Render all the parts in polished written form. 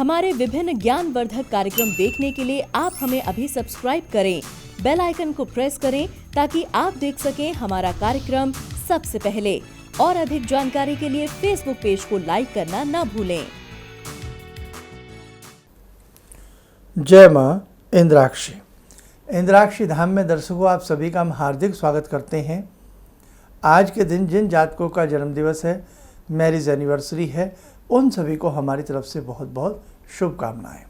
हमारे विभिन्न ज्ञानवर्धक कार्यक्रम देखने के लिए आप हमें अभी सब्सक्राइब करें, बेल आइकन को प्रेस करें ताकि आप देख सकें हमारा कार्यक्रम सबसे पहले। और अधिक जानकारी के लिए फेसबुक पेज को लाइक करना न भूलें। जय मां इंद्राक्षी। इंद्राक्षी धाम में दर्शकों आप सभी का हम हार्दिक स्वागत करते हैं। आज के दिन जिन जातकों का जन्मदिवस है, मैरिज एनिवर्सरी है, उन सभी को हमारी तरफ से बहुत बहुत शुभकामनाएं।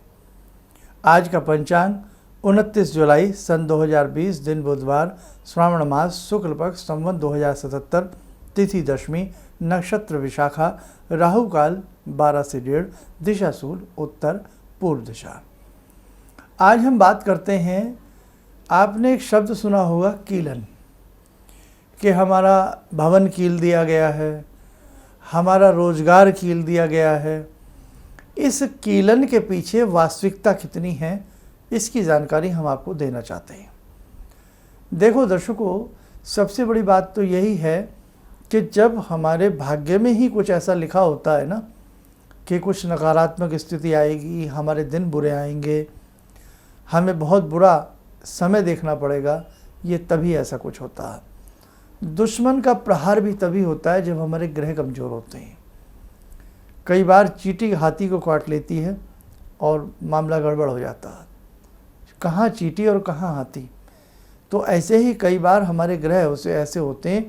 आज का पंचांग 29 जुलाई सन 2020 दिन बुधवार, श्रावण मास शुक्ल पक्ष संवत 2077, तिथि दशमी, नक्षत्र विशाखा, राहु काल 12 से 1:30, दिशा शूल उत्तर पूर्व दिशा। आज हम बात करते हैं, आपने एक शब्द सुना होगा कीलन, कि हमारा भवन कील दिया गया है, हमारा रोजगार कील दिया गया है। इस कीलन के पीछे वास्तविकता कितनी है, इसकी जानकारी हम आपको देना चाहते हैं। देखो दर्शकों, सबसे बड़ी बात तो यही है कि जब हमारे भाग्य में ही कुछ ऐसा लिखा होता है ना कि कुछ नकारात्मक स्थिति आएगी, हमारे दिन बुरे आएंगे, हमें बहुत बुरा समय देखना पड़ेगा, ये तभी ऐसा कुछ होता है। दुश्मन का प्रहार भी तभी होता है जब हमारे ग्रह कमज़ोर होते हैं। कई बार चींटी हाथी को काट लेती है और मामला गड़बड़ हो जाता है, कहाँ चींटी और कहाँ हाथी। तो ऐसे ही कई बार हमारे ग्रह उसे ऐसे होते हैं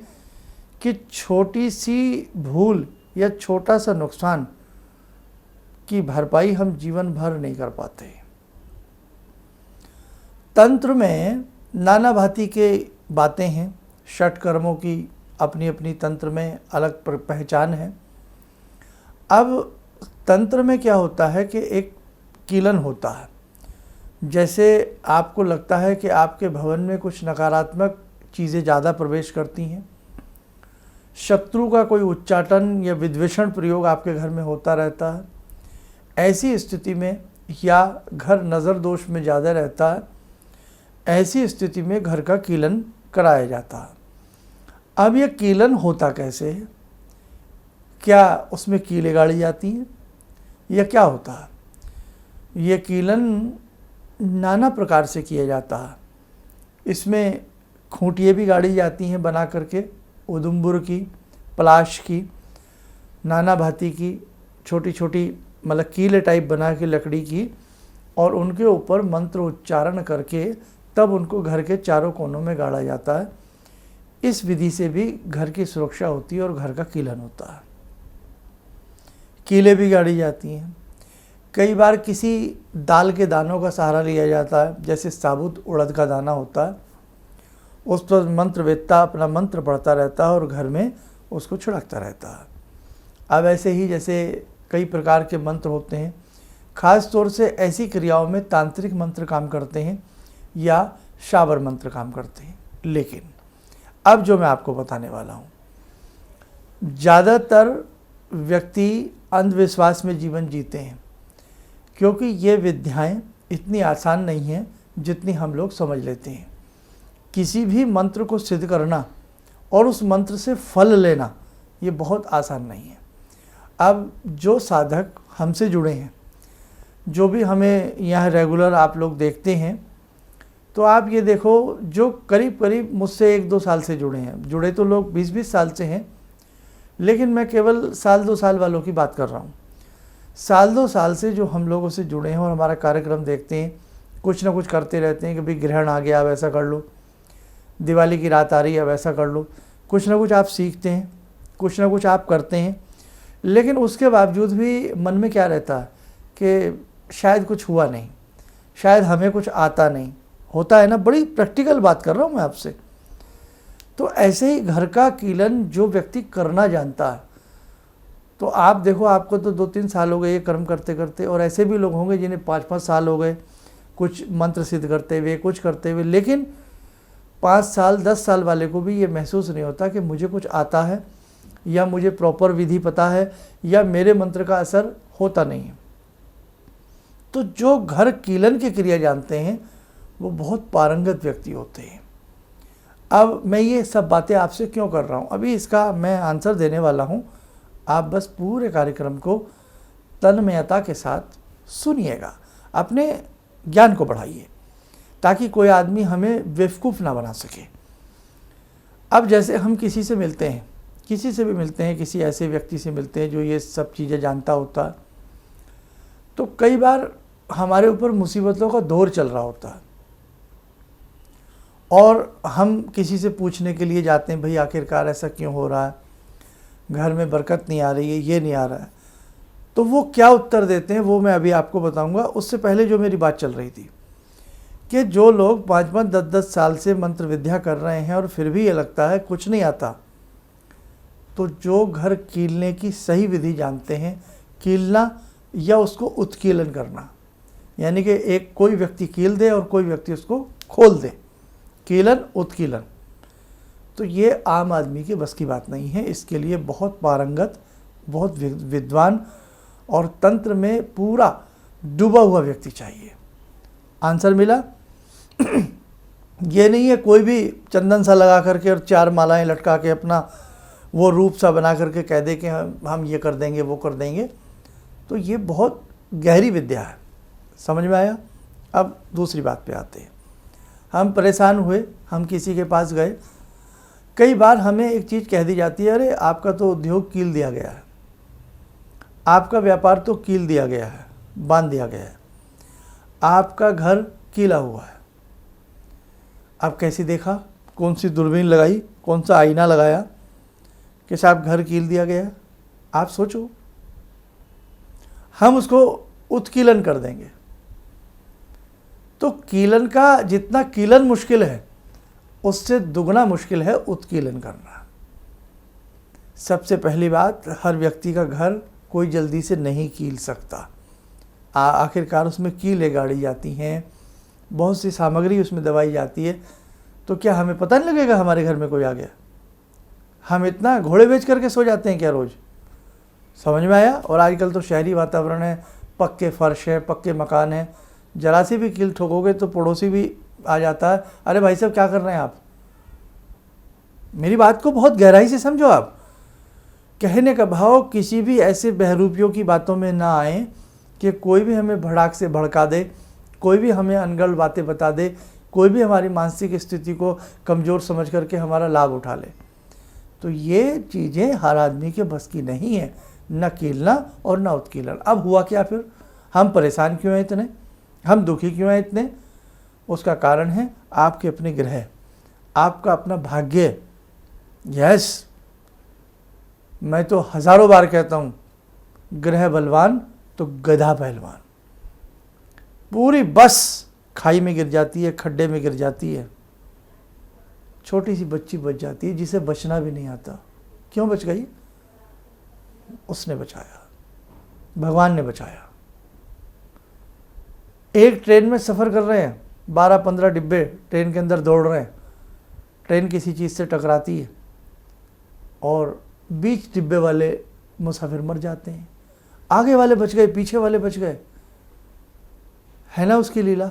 कि छोटी सी भूल या छोटा सा नुकसान की भरपाई हम जीवन भर नहीं कर पाते। तंत्र में नाना भांति के बातें हैं, षट कर्मों की अपनी अपनी तंत्र में अलग पहचान है। अब तंत्र में क्या होता है कि एक कीलन होता है। जैसे आपको लगता है कि आपके भवन में कुछ नकारात्मक चीज़ें ज़्यादा प्रवेश करती हैं, शत्रु का कोई उच्चाटन या विद्वेषण प्रयोग आपके घर में होता रहता है, ऐसी स्थिति में, या घर नज़र दोष में ज़्यादा रहता है, ऐसी स्थिति में घर का कीलन कराया जाता है। अब यह कीलन होता कैसे है? क्या उसमें कीलें गाड़ी जाती हैं या क्या होता है? यह कीलन नाना प्रकार से किया जाता है। इसमें खूंटियाँ भी गाड़ी जाती हैं बना करके, उदुम्बुर की, पलाश की, नाना भांति की छोटी छोटी मतलब कीले टाइप बना के लकड़ी की, और उनके ऊपर मंत्र उच्चारण करके तब उनको घर के चारों कोनों में गाड़ा जाता है। इस विधि से भी घर की सुरक्षा होती है और घर का कीलन होता है। कीले भी गाड़ी जाती हैं। कई बार किसी दाल के दानों का सहारा लिया जाता है, जैसे साबुत उड़द का दाना होता है, उस पर मंत्रवेत्ता अपना मंत्र पढ़ता रहता है और घर में उसको छिड़कता रहता है। अब ऐसे ही जैसे कई प्रकार के मंत्र होते हैं, ख़ास तौर से ऐसी क्रियाओं में तांत्रिक मंत्र काम करते हैं या शाबर मंत्र काम करते हैं। लेकिन अब जो मैं आपको बताने वाला हूँ, ज़्यादातर व्यक्ति अंधविश्वास में जीवन जीते हैं, क्योंकि ये विद्याएं इतनी आसान नहीं हैं जितनी हम लोग समझ लेते हैं। किसी भी मंत्र को सिद्ध करना और उस मंत्र से फल लेना, ये बहुत आसान नहीं है। अब जो साधक हमसे जुड़े हैं, जो भी हमें यहाँ रेगुलर आप लोग देखते हैं, तो आप ये देखो, जो करीब करीब मुझसे 1-2 साल से जुड़े हैं, जुड़े तो लोग 20-20 साल से हैं, लेकिन मैं केवल साल 2 साल वालों की बात कर रहा हूँ। साल 2 साल से जो हम लोगों से जुड़े हैं और हमारा कार्यक्रम देखते हैं, कुछ ना कुछ करते रहते हैं कि भाई ग्रहण आ गया, अब ऐसा कर लो, दिवाली की रात आ रही है, अब ऐसा कर लो। कुछ ना कुछ आप सीखते हैं, कुछ ना कुछ आप करते हैं, लेकिन उसके बावजूद भी मन में क्या रहता है कि शायद कुछ हुआ नहीं, शायद हमें कुछ आता नहीं, होता है ना। बड़ी प्रैक्टिकल बात कर रहा हूँ मैं आपसे। तो ऐसे ही घर का कीलन जो व्यक्ति करना जानता है, तो आप देखो, आपको तो 2-3 साल हो गए ये कर्म करते करते, और ऐसे भी लोग होंगे जिन्हें 5-5 साल हो गए कुछ मंत्र सिद्ध करते हुए, कुछ करते हुए, लेकिन 5 साल 10 साल वाले को भी ये महसूस नहीं होता कि मुझे कुछ आता है, या मुझे प्रॉपर विधि पता है, या मेरे मंत्र का असर होता नहीं है। तो जो घर कीलन की क्रिया जानते हैं वो बहुत पारंगत व्यक्ति होते हैं। अब मैं ये सब बातें आपसे क्यों कर रहा हूँ, अभी इसका मैं आंसर देने वाला हूँ। आप बस पूरे कार्यक्रम को तन्मयता के साथ सुनिएगा, अपने ज्ञान को बढ़ाइए ताकि कोई आदमी हमें बेवकूफ़ ना बना सके। अब जैसे हम किसी से मिलते हैं, किसी से भी मिलते हैं, किसी ऐसे व्यक्ति से मिलते हैं जो ये सब चीज़ें जानता होता है, तो कई बार हमारे ऊपर मुसीबतों का दौर चल रहा होता है और हम किसी से पूछने के लिए जाते हैं, भाई आखिरकार ऐसा क्यों हो रहा है, घर में बरकत नहीं आ रही है, ये नहीं आ रहा है। तो वो क्या उत्तर देते हैं वो मैं अभी आपको बताऊंगा। उससे पहले जो मेरी बात चल रही थी कि जो लोग 5-5, 10-10 साल से मंत्र विद्या कर रहे हैं और फिर भी ये लगता है कुछ नहीं आता, तो जो घर कीलने की सही विधि जानते हैं, कीलना या उसको उत्कीलन करना, यानी कि एक कोई व्यक्ति कील दे और कोई व्यक्ति उसको खोल दे, कीलन उत्कीलन, तो ये आम आदमी की बस की बात नहीं है। इसके लिए बहुत पारंगत, बहुत विद्वान और तंत्र में पूरा डूबा हुआ व्यक्ति चाहिए। आंसर मिला? ये नहीं है कोई भी चंदन सा लगा करके और 4 मालाएं लटका के अपना वो रूप सा बना करके कह दे कि हम ये कर देंगे वो कर देंगे, तो ये बहुत गहरी विद्या है। समझ में आया? अब दूसरी बात पे आते हैं। हम परेशान हुए, हम किसी के पास गए, कई बार हमें एक चीज़ कह दी जाती है, अरे आपका तो उद्योग कील दिया गया है, आपका व्यापार तो कील दिया गया है, बांध दिया गया है, आपका घर कीला हुआ है। अब कैसे देखा, कौन सी दूरबीन लगाई, कौन सा आईना लगाया कि साहब घर कील दिया गया है? आप सोचो, हम उसको उत्कीलन कर देंगे। तो कीलन का जितना कीलन मुश्किल है उससे दुगना मुश्किल है उत्कीलन करना। सबसे पहली बात, हर व्यक्ति का घर कोई जल्दी से नहीं कील सकता। आखिरकार उसमें कीलें गाड़ी जाती हैं, बहुत सी सामग्री उसमें दबाई जाती है, तो क्या हमें पता नहीं लगेगा हमारे घर में कोई आ गया? हम इतना घोड़े बेच करके सो जाते हैं क्या रोज़? समझ में आया? और आजकल तो शहरी वातावरण है, पक्के फर्श है, पक्के मकान है, जरा सी भी कील ठोकोगे तो पड़ोसी भी आ जाता है, अरे भाई साहब क्या कर रहे हैं आप? मेरी बात को बहुत गहराई से समझो। आप कहने का भाव किसी भी ऐसे बहरूपियों की बातों में ना आए कि कोई भी हमें भड़ाक से भड़का दे, कोई भी हमें अनगढ़ बातें बता दे, कोई भी हमारी मानसिक स्थिति को कमज़ोर समझ करके हमारा लाभ उठा ले। तो ये चीज़ें हर आदमी के बस की नहीं है, न कीलना और न उत्कीलन। अब हुआ क्या फिर? हम परेशान क्यों हैं इतने, हम दुखी क्यों हैं इतने? उसका कारण है आपके अपने ग्रह, आपका अपना भाग्य। यस, मैं तो हज़ारों बार कहता हूँ, ग्रह बलवान तो गधा पहलवान। पूरी बस खाई में गिर जाती है, खड्डे में गिर जाती है, छोटी सी बच्ची बच जाती है जिसे बचना भी नहीं आता। क्यों बच गई? उसने बचाया, भगवान ने बचाया। एक ट्रेन में सफ़र कर रहे हैं, 12-15 डिब्बे ट्रेन के अंदर दौड़ रहे हैं, ट्रेन किसी चीज़ से टकराती है और बीच डिब्बे वाले मुसाफिर मर जाते हैं। आगे वाले बच गए, पीछे वाले बच गए। है ना उसकी लीला?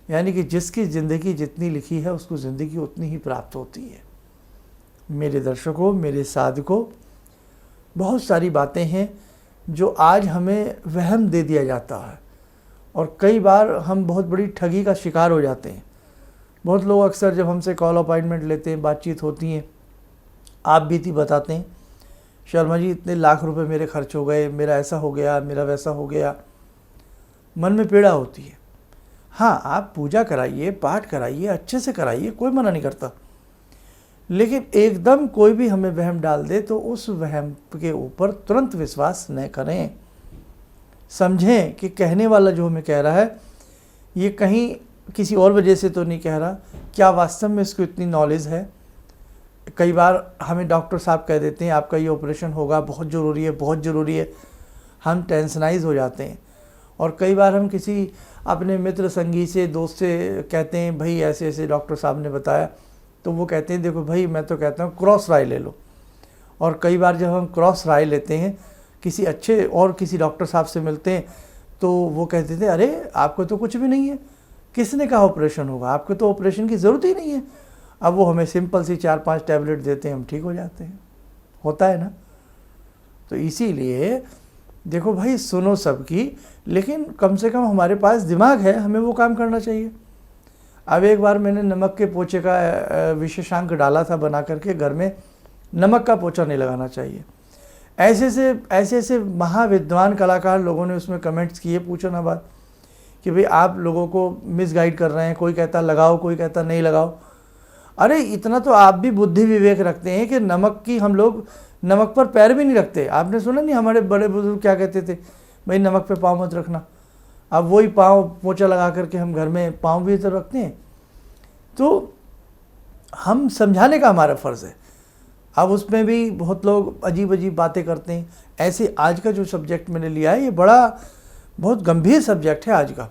यानी कि जिसकी ज़िंदगी जितनी लिखी है उसको ज़िंदगी उतनी ही प्राप्त होती है। मेरे दर्शकों, मेरे साधकों, बहुत सारी बातें हैं जो आज हमें वहम दे दिया जाता है और कई बार हम बहुत बड़ी ठगी का शिकार हो जाते हैं। बहुत लोग अक्सर जब हमसे कॉल अपॉइंटमेंट लेते हैं, बातचीत होती है, आप बीती बताते हैं, शर्मा जी इतने लाख रुपए मेरे खर्च हो गए, मेरा ऐसा हो गया, मेरा वैसा हो गया। मन में पीड़ा होती है। हाँ, आप पूजा कराइए, पाठ कराइए, अच्छे से कराइए, कोई मना नहीं करता, लेकिन एकदम कोई भी हमें वहम डाल दे तो उस वहम के ऊपर तुरंत विश्वास न करें। समझें कि कहने वाला जो हमें कह रहा है ये कहीं किसी और वजह से तो नहीं कह रहा, क्या वास्तव में इसको इतनी नॉलेज है। कई बार हमें डॉक्टर साहब कह देते हैं आपका ये ऑपरेशन होगा, बहुत ज़रूरी है, बहुत ज़रूरी है, हम टेंशनाइज हो जाते हैं। और कई बार हम किसी अपने मित्र संगी से, दोस्त से कहते हैं भाई ऐसे ऐसे डॉक्टर साहब ने बताया, तो वो कहते हैं देखो भाई मैं तो कहता हूँ क्रॉस राय ले लो। और कई बार जब हम क्रॉस राय लेते हैं, किसी अच्छे और किसी डॉक्टर साहब से मिलते हैं, तो वो कहते थे अरे आपको तो कुछ भी नहीं है, किसने कहा ऑपरेशन होगा, आपको तो ऑपरेशन की ज़रूरत ही नहीं है। अब वो हमें सिंपल सी 4-5 टैबलेट देते हैं, हम ठीक हो जाते हैं। होता है ना? तो इसीलिए देखो भाई, सुनो सबकी, लेकिन कम से कम हमारे पास दिमाग है, हमें वो काम करना चाहिए। अब एक बार मैंने नमक के पोछे का विशेषांक डाला था बना करके, घर में नमक का पोछा नहीं लगाना चाहिए। ऐसे महाविद्वान कलाकार लोगों ने उसमें कमेंट्स किए, पूछो ना बात, कि भाई आप लोगों को मिसगाइड कर रहे हैं, कोई कहता लगाओ, कोई कहता नहीं लगाओ। अरे इतना तो आप भी बुद्धि विवेक रखते हैं कि नमक की, हम लोग नमक पर पैर भी नहीं रखते। आपने सुना नहीं हमारे बड़े बुजुर्ग क्या कहते थे, भाई नमक पे पाँव मत रखना। अब वही पाँव पोछा लगा करके हम घर में पाँव भी तो रखते हैं। तो हम समझाने का हमारा फ़र्ज़ है। अब उसमें भी बहुत लोग अजीब अजीब बातें करते हैं। ऐसे आज का जो सब्जेक्ट मैंने लिया है, ये बहुत गंभीर सब्जेक्ट है आज का,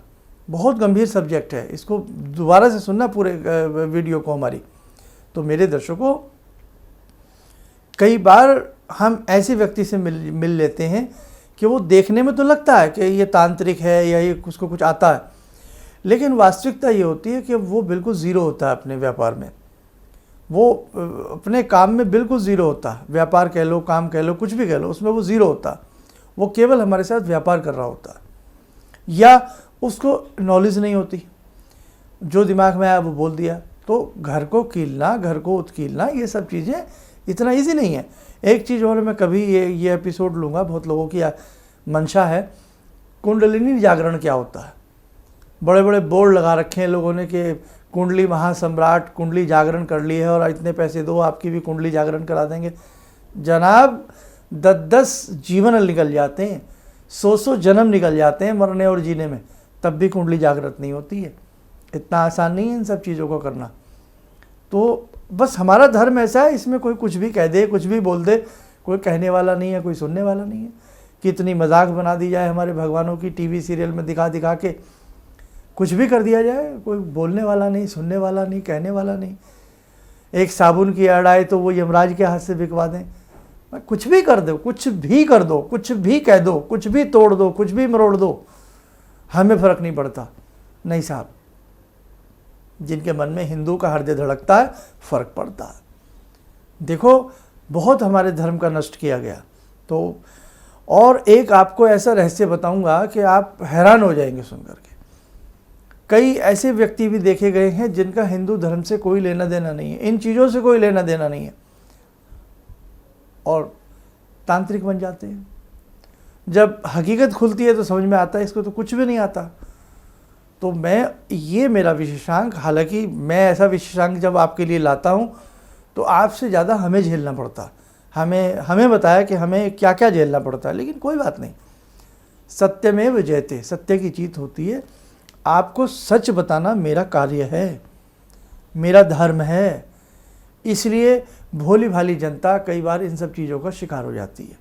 बहुत गंभीर सब्जेक्ट है। इसको दोबारा से सुनना पूरे वीडियो को हमारी। तो मेरे दर्शकों, कई बार हम ऐसे व्यक्ति से मिल लेते हैं कि वो देखने में तो लगता है कि ये तांत्रिक है या ये उसको कुछ आता है, लेकिन वास्तविकता ये होती है कि वो बिल्कुल ज़ीरो होता है अपने व्यापार में। वो अपने काम में बिल्कुल ज़ीरो होता है। व्यापार कह लो, काम कह लो, कुछ भी कह लो, उसमें वो ज़ीरो होता है। वो केवल हमारे साथ व्यापार कर रहा होता है, या उसको नॉलेज नहीं होती, जो दिमाग में आया वो बोल दिया। तो घर को कीलना, घर को उत्कीलना, ये सब चीज़ें इतना इजी नहीं है। एक चीज़ और मैं कभी ये एपिसोड लूँगा, बहुत लोगों की मंशा है, कुंडलिनी जागरण क्या होता है। बड़े बड़े बोर्ड लगा रखे हैं लोगों ने कि कुंडली महासम्राट कुंडली जागरण कर ली है और इतने पैसे दो, आपकी भी कुंडली जागरण करा देंगे। जनाब 10-10 जीवन निकल जाते हैं, 100 जन्म निकल जाते हैं मरने और जीने में, तब भी कुंडली जागृत नहीं होती है। इतना आसान नहीं है इन सब चीज़ों को करना। तो बस हमारा धर्म ऐसा है, इसमें कोई कुछ भी कह दे, कुछ भी बोल दे, कोई कहने वाला नहीं है, कोई सुनने वाला नहीं है। कितनी मजाक बना दी जाए हमारे भगवानों की, टीवी सीरियल में दिखा दिखा के कुछ भी कर दिया जाए, कोई बोलने वाला नहीं, सुनने वाला नहीं, कहने वाला नहीं। एक साबुन की ऐड आए तो वो यमराज के हाथ से बिकवा दें। कुछ भी कर दो, कुछ भी कर दो, कुछ भी कह दो, कुछ भी तोड़ दो, कुछ भी मरोड़ दो, हमें फ़र्क नहीं पड़ता। नहीं साहब, जिनके मन में हिंदू का हृदय धड़कता है, फ़र्क पड़ता है। देखो, बहुत हमारे धर्म का नष्ट किया गया। तो और एक आपको ऐसा रहस्य बताऊंगा कि आप हैरान हो जाएंगे सुनकर के। कई ऐसे व्यक्ति भी देखे गए हैं जिनका हिंदू धर्म से कोई लेना देना नहीं है, इन चीज़ों से कोई लेना देना नहीं है, और तांत्रिक बन जाते हैं। जब हकीकत खुलती है तो समझ में आता है इसको तो कुछ भी नहीं आता। तो ये मेरा विशेषांक, हालांकि मैं ऐसा विशेषांक जब आपके लिए लाता हूँ तो आपसे ज़्यादा हमें झेलना पड़ता, हमें बताया कि हमें क्या क्या झेलना पड़ता है, लेकिन कोई बात नहीं। सत्यमेव जयते, सत्य की जीत होती है। आपको सच बताना मेरा कार्य है, मेरा धर्म है। इसलिए भोली भाली जनता कई बार इन सब चीज़ों का शिकार हो जाती है।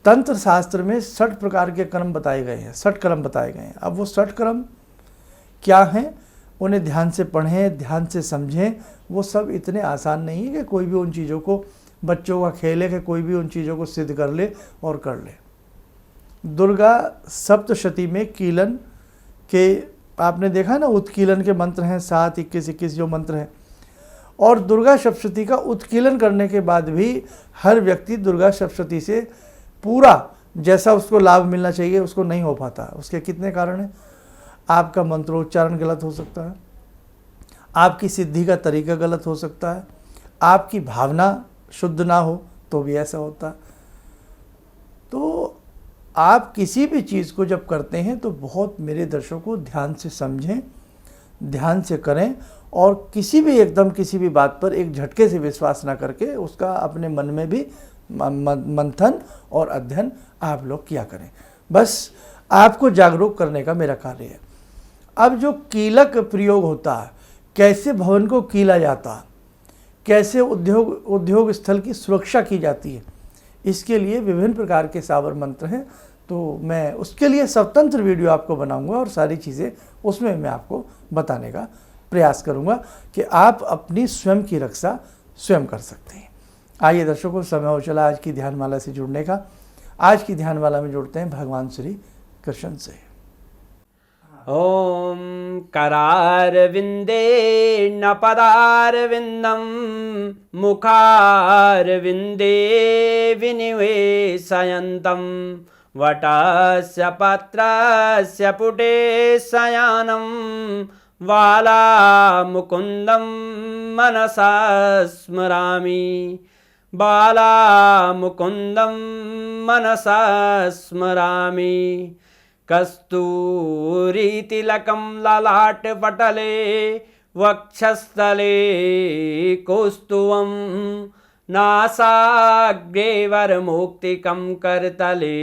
तंत्र शास्त्र में 60 प्रकार के कर्म बताए गए हैं, 60 कर्म बताए गए हैं। अब वो 60 कर्म क्या हैं, उन्हें ध्यान से पढ़ें, ध्यान से समझें। वो सब इतने आसान नहीं है कि कोई भी उन चीज़ों को, बच्चों का खेल है कि कोई भी उन चीज़ों को सिद्ध कर ले और कर ले। दुर्गा सप्तशती में कीलन के, आपने देखा ना, उत्कीलन के मंत्र हैं 7, 21, 21 जो मंत्र हैं। और दुर्गा सप्तशती का उत्कीलन करने के बाद भी हर व्यक्ति दुर्गा सप्तशती से पूरा जैसा उसको लाभ मिलना चाहिए उसको नहीं हो पाता। उसके कितने कारण हैं। आपका मंत्रोच्चारण गलत हो सकता है, आपकी सिद्धि का तरीका गलत हो सकता है, आपकी भावना शुद्ध ना हो तो भी ऐसा होता है। तो आप किसी भी चीज़ को जब करते हैं तो बहुत, मेरे दर्शकों, ध्यान से समझें, ध्यान से करें, और किसी भी बात पर एक झटके से विश्वास ना करके उसका अपने मन में भी मंथन और अध्ययन आप लोग किया करें। बस आपको जागरूक करने का मेरा कार्य है। अब जो कीलक प्रयोग होता है, कैसे भवन को कीला जाता है, कैसे उद्योग स्थल की सुरक्षा की जाती है, इसके लिए विभिन्न प्रकार के सावर मंत्र हैं। तो मैं उसके लिए स्वतंत्र वीडियो आपको बनाऊंगा और सारी चीज़ें उसमें मैं आपको बताने का प्रयास करूंगा कि आप अपनी स्वयं की रक्षा स्वयं कर सकते हैं। आइए दर्शकों, समय हो चला आज की ध्यानमाला से जुड़ने का। आज की ध्यानमाला में जुड़ते हैं भगवान श्री कृष्ण से। ओम करारविंदे न पदारविंदम मुखारविंदे विनिवेशयन्तम वटस्य पत्रस्य पुटे शयानं बालामुकुन्दं मनसा स्मरामि बालामुकुन्दं मनसा स्मरामि कस्तूरीतिलकं ललाटपटले वक्षस्थले कौस्तुभं नासाग्रे वरमौक्तिकं करतले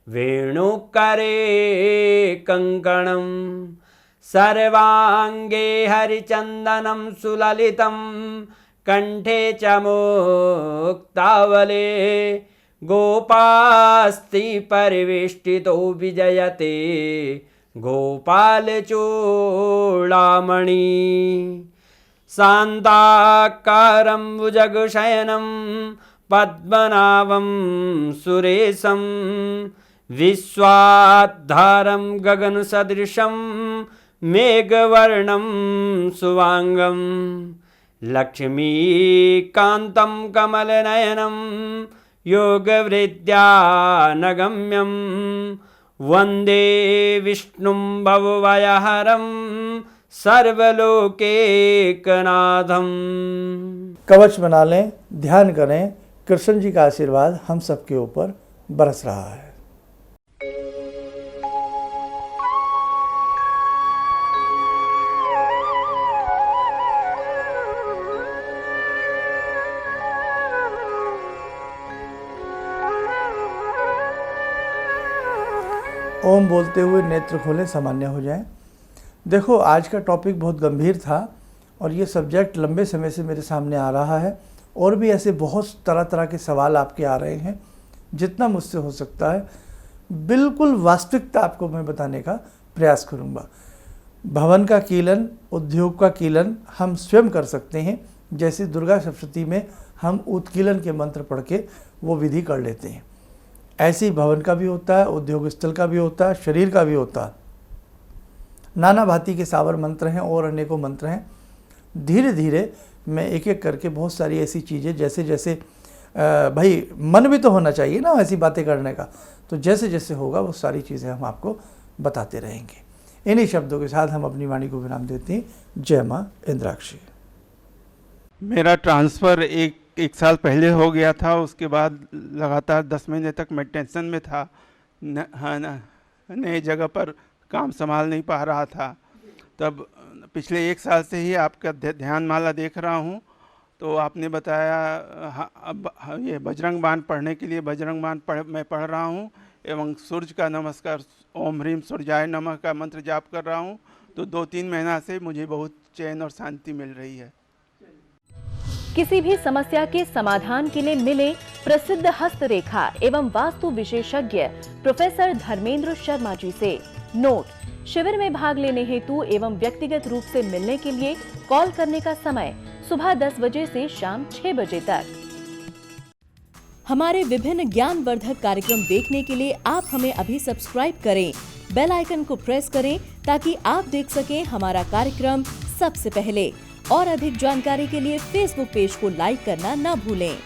वेणुकरे कङ्कणं सर्वाङ्गे हरिचन्दनं सुललितं कंठे च मुक्तावले गोपास्ति परिवेष्टितो विजयते गोपालचूडामणि शान्ताकारं भुजगशयनं पद्मनाभं सुरेशं विश्वाधारं गगनसदृशं मेघवर्णं शुभांगं लक्ष्मीकान्तं कमलनयनं योगवृद्ध्यानगम्यं वन्दे विष्णुं भवभयहरं सर्वलोकैकनाथं। कवच बना लें, ध्यान करें, कृष्ण जी का आशीर्वाद हम सबके ऊपर बरस रहा है। ओम बोलते हुए नेत्र खोलें, सामान्य हो जाएं। देखो, आज का टॉपिक बहुत गंभीर था और ये सब्जेक्ट लंबे समय से मेरे सामने आ रहा है और भी ऐसे बहुत तरह तरह के सवाल आपके आ रहे हैं। जितना मुझसे हो सकता है बिल्कुल वास्तविकता आपको मैं बताने का प्रयास करूँगा। भवन का कीलन, उद्योग का कीलन हम स्वयं कर सकते हैं। जैसे दुर्गा सप्तशती में हम उत्कीलन के मंत्र पढ़ के वो विधि कर लेते हैं, ऐसे ही भवन का भी होता है, उद्योग स्थल का भी होता है, शरीर का भी होता है। नाना भांति के सावर मंत्र हैं और अनेकों मंत्र हैं। धीरे धीरे मैं एक एक करके बहुत सारी ऐसी चीज़ें, जैसे जैसे भाई मन भी तो होना चाहिए ना ऐसी बातें करने का, तो जैसे जैसे होगा वो सारी चीज़ें हम आपको बताते रहेंगे। इन्हीं शब्दों के साथ हम अपनी वाणी को विराम देते हैं। जय माँ इंद्राक्षी। मेरा ट्रांसफ़र एक साल पहले हो गया था। उसके बाद लगातार 10 महीने तक मैं टेंशन में था। नए जगह पर काम संभाल नहीं पा रहा था। तब पिछले 1 साल से ही आपका ध्यान माला देख रहा हूँ, तो आपने बताया अब ये बजरंग बाण पढ़ने के लिए बजरंग बाण मैं पढ़ रहा हूँ एवं सूर्य का नमस्कार, ओम ह्रीम सूर्याय नमः का मंत्र जाप कर रहा हूँ। तो 2-3 महीना से मुझे बहुत चैन और शांति मिल रही है। किसी भी समस्या के समाधान के लिए मिले प्रसिद्ध हस्तरेखा एवं वास्तु विशेषज्ञ प्रोफेसर धर्मेंद्र शर्मा जी से। नोट: शिविर में भाग लेने हेतु एवं व्यक्तिगत रूप से मिलने के लिए कॉल करने का समय सुबह 10 बजे से शाम 6 बजे तक। हमारे विभिन्न ज्ञानवर्धक कार्यक्रम देखने के लिए आप हमें अभी सब्सक्राइब करें, बेल आइकन को प्रेस करें ताकि आप देख सकें हमारा कार्यक्रम सबसे पहले। और अधिक जानकारी के लिए फेसबुक पेज को लाइक करना न भूलें।